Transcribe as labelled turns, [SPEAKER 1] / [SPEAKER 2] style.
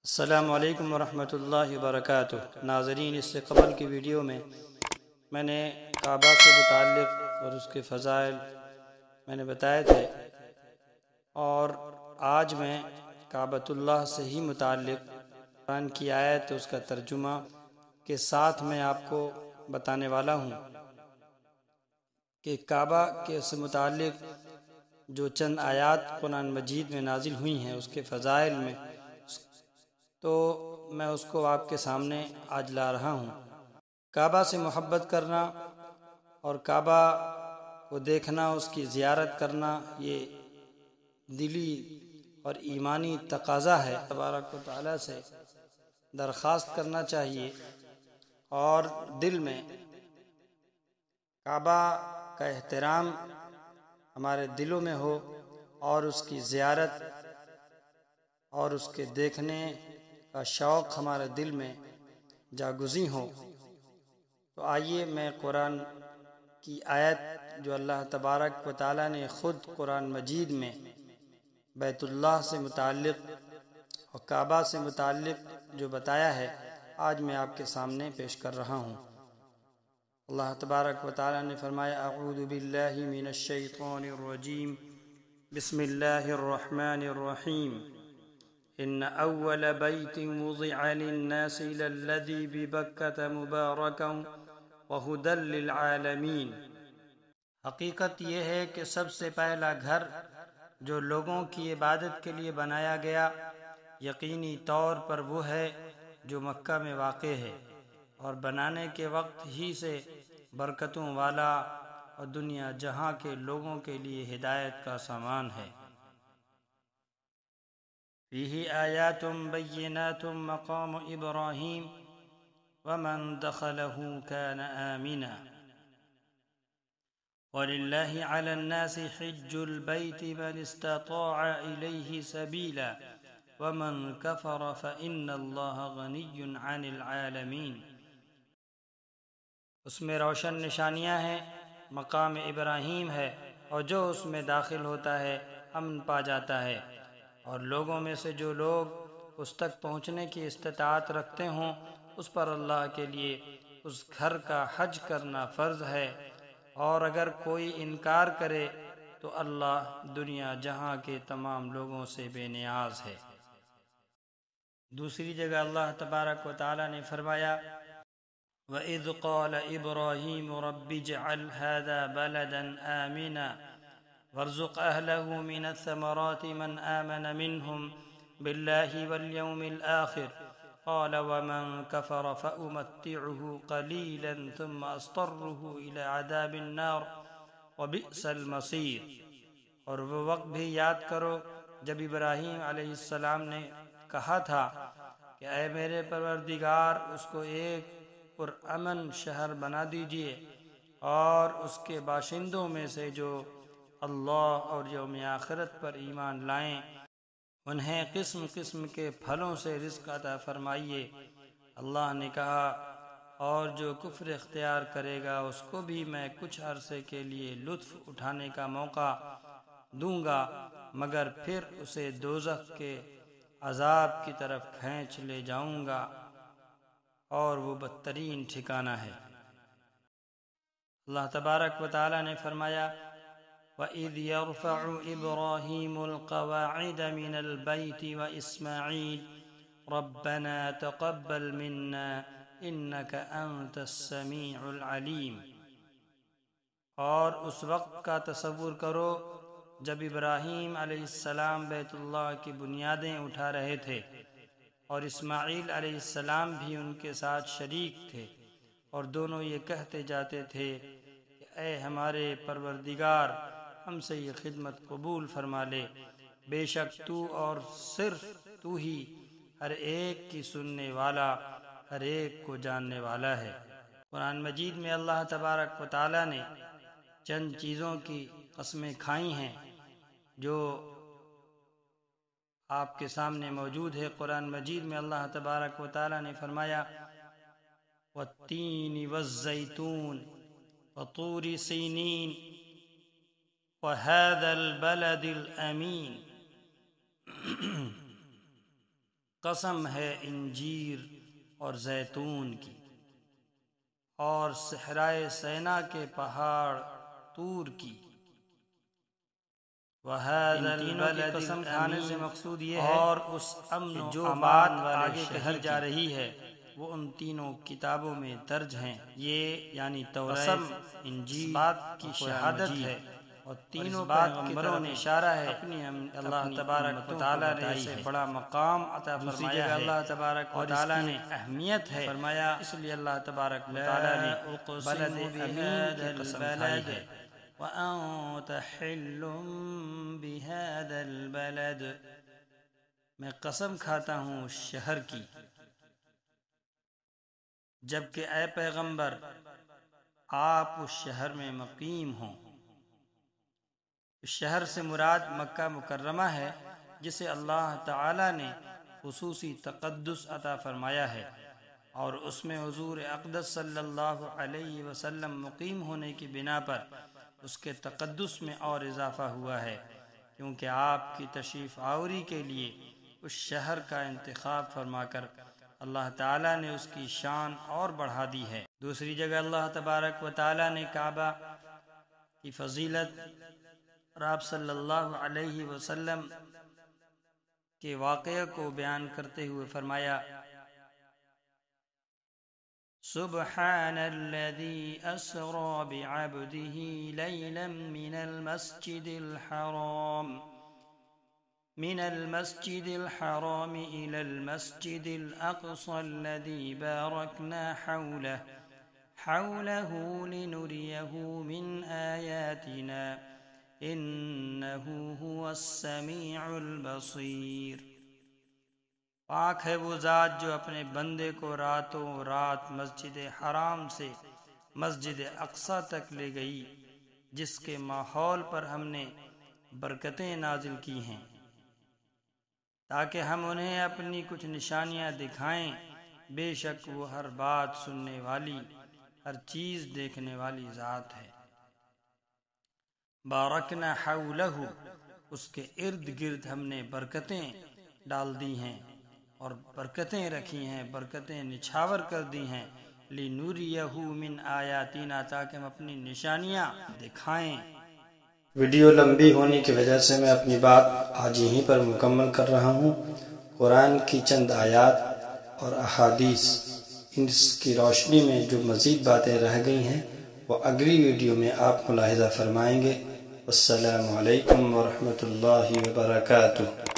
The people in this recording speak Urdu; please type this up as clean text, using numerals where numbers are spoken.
[SPEAKER 1] السلام علیکم ورحمۃ اللہ وبرکاتہ۔ ناظرین، اس سے قبل کی ویڈیو میں نے کعبہ سے متعلق اور اس کے فضائل میں نے بتائے تھے، اور آج میں کعبۃ اللہ سے ہی متعلق قرآن کی آیت اس کا ترجمہ کے ساتھ میں آپ کو بتانے والا ہوں کہ کعبہ کے سے متعلق جو چند آیات قرآن مجید میں نازل ہوئی ہیں اس کے فضائل میں، تو میں اس کو آپ کے سامنے آج لا رہا ہوں۔ کعبہ سے محبت کرنا اور کعبہ کو دیکھنا، اس کی زیارت کرنا، یہ دلی اور ایمانی تقاضا ہے۔ تبارک و تعالیٰ سے درخواست کرنا چاہیے اور دل میں کعبہ کا احترام ہمارے دلوں میں ہو، اور اس کی زیارت اور اس کے دیکھنے کا شوق ہمارے دل میں جاگزیں ہو۔ تو آئیے میں قرآن کی آیت جو اللہ تبارک و تعالیٰ نے خود قرآن مجید میں بیت اللہ سے متعلق اور کعبہ سے متعلق جو بتایا ہے، آج میں آپ کے سامنے پیش کر رہا ہوں۔ اللہ تبارک و تعالیٰ نے فرمایا: اعوذ باللہ من الشیطان الرجیم، بسم اللہ الرحمن الرحیم، ان اول بیت وضع للناس للذی ببکۃ مبارکا وہدی للعالمین۔ حقیقت یہ ہے کہ سب سے پہلا گھر جو لوگوں کی عبادت کے لیے بنایا گیا، یقینی طور پر وہ ہے جو مکہ میں واقع ہے، اور بنانے کے وقت ہی سے برکتوں والا اور دنیا جہاں کے لوگوں کے لیے ہدایت کا سامان ہے۔ فیہ آیات بینات مقام ابراہیم ومن دخلہ کان آمنا وللہ علی الناس حج البیت من استطاع الیہ سبیلا ومن کفر فإن اللہ غنی عن العالمین۔ اس میں روشن نشانیاں ہیں، مقام ابراہیم ہے، اور جو اس میں داخل ہوتا ہے امن پا جاتا ہے، اور لوگوں میں سے جو لوگ اس تک پہنچنے کی استطاعت رکھتے ہوں اس پر اللہ کے لیے اس گھر کا حج کرنا فرض ہے، اور اگر کوئی انکار کرے تو اللہ دنیا جہاں کے تمام لوگوں سے بے نیاز ہے۔ دوسری جگہ اللہ تبارک و تعالیٰ نے فرمایا: وَإِذْ قَالَ إِبْرَاهِيمُ رَبِّ اجْعَلْ هَذَا بَلَدًا آمِنًا وَارْزُقْ أَهْلَهُ مِنَ الثَّمَرَاتِ مَنْ آمَنَ مِنْهُمْ بِاللَّهِ وَالْيَوْمِ الْآخِرِ قَالَ وَمَنْ كَفَرَ فَأُمَتِّعُهُ قَلِيلًا ثُمَّ أَضْطَرُّهُ إِلَى عَذَابِ النَّارِ وَبِئْسَ الْمَصِيرُ۔ اور وہ وقت بھی یاد کرو جب ابراہیم علیہ السلام نے کہا تھا کہ اے میرے پروردگار، اس کو ایک پرامن شہر بنا دیجئے، اور اس کے باشندوں میں سے جو اللہ اور یوم آخرت پر ایمان لائیں انہیں قسم قسم کے پھلوں سے رزق عطا فرمائیے۔ اللہ نے کہا: اور جو کفر اختیار کرے گا اس کو بھی میں کچھ عرصے کے لیے لطف اٹھانے کا موقع دوں گا، مگر پھر اسے دوزخ کے عذاب کی طرف کھینچ لے جاؤں گا، اور وہ بدترین ٹھکانہ ہے۔ اللہ تبارک و تعالیٰ نے فرمایا: وَإِذْ يَرْفَعُ إِبْرَاهِيمُ الْقَوَاعِدَ مِنَ الْبَيْتِ وَإِسْمَاعِيلُ رَبَّنَا تَقَبَّلْ مِنَّا إِنَّكَ أَنْتَ السَّمِيعُ الْعَلِيمُ۔ اور اس وقت کا تصور کرو جب ابراہیم علیہ السلام بیت اللہ کی بنیادیں اٹھا رہے تھے، اور اسماعیل علیہ السلام بھی ان کے ساتھ شریک تھے، اور دونوں یہ کہتے جاتے تھے کہ اے ہمارے پروردگار، ہم سے یہ خدمت قبول فرما لے، بے شک تو اور صرف تو ہی ہر ایک کی سننے والا، ہر ایک کو جاننے والا ہے۔ قرآن مجید میں اللہ تبارک و تعالیٰ نے چند چیزوں کی قسمیں کھائی ہیں جو آپ کے سامنے موجود ہے۔ قرآن مجید میں اللہ تبارک و تعالیٰ نے فرمایا: والتین والزیتون وطور سینین وهذا البلد الامین۔ قسم ہے انجیر اور زیتون کی اور صحرائے سینا کے پہاڑ طور کی۔ وَهَذَا الْبَلَدِ قسم کھانے سے مقصود یہ ہے اور اس امن و جو بات آگے کہی جا رہی ہے وہ ان تینوں کتابوں میں درج ہیں، یہ یعنی توریت، انجیل، بات کی شہادت ہے اور تینوں پیغمبروں نے اشارہ ہے اللہ تبارک و تعالیٰ نے اسے بڑا مقام عطا فرمایا ہے، اللہ تبارک و تعالیٰ نے اہمیت ہے فرمایا، اس لیے اللہ تبارک و تعالیٰ نے بلد امین کی قسم کھائی ہے۔ وَأَنْتَ حِلٌّ بِهَذَا الْبَلَدِ، میں قسم کھاتا ہوں اس شہر کی، جبکہ اے پیغمبر آپ اس شہر میں مقیم ہوں۔ اس شہر سے مراد مکہ مکرمہ ہے جسے اللہ تعالی نے خصوصی تقدس عطا فرمایا ہے، اور اس میں حضور اقدس صلی اللہ علیہ وسلم مقیم ہونے کی بنا پر اس کے تقدس میں اور اضافہ ہوا ہے، کیونکہ آپ کی تشریف آوری کے لیے اس شہر کا انتخاب فرما کر اللہ تعالیٰ نے اس کی شان اور بڑھا دی ہے۔ دوسری جگہ اللہ تبارک و تعالیٰ نے کعبہ کی فضیلت اور آپ صلی اللہ علیہ وسلم کے واقعے کو بیان کرتے ہوئے فرمایا، سبحان الذي أسرى بعبده ليلا من المسجد الحرام إلى المسجد الأقصى الذي باركنا حوله لنريه من آياتنا إنه هو السميع البصير۔ پاک ہے وہ ذات جو اپنے بندے کو راتوں رات مسجد حرام سے مسجد اقصی تک لے گئی، جس کے ماحول پر ہم نے برکتیں نازل کی ہیں تاکہ ہم انہیں اپنی کچھ نشانیاں دکھائیں، بے شک وہ ہر بات سننے والی، ہر چیز دیکھنے والی ذات ہے۔ بارکنا حولہ، اس کے ارد گرد ہم نے برکتیں ڈال دی ہیں اور برکتیں رکھی ہیں، برکتیں نچھاور کر دی ہیں، لِنُرِيَهُ مِنْ آیاتنا، تاکہ ہم اپنی نشانیاں دکھائیں۔
[SPEAKER 2] ویڈیو لمبی ہونے کی وجہ سے میں اپنی بات آج یہیں پر مکمل کر رہا ہوں۔ قرآن کی چند آیات اور احادیث، اس کی روشنی میں جو مزید باتیں رہ گئی ہیں وہ اگلی ویڈیو میں آپ ملاحظہ فرمائیں گے۔ السلام علیکم ورحمۃ اللہ وبرکاتہ۔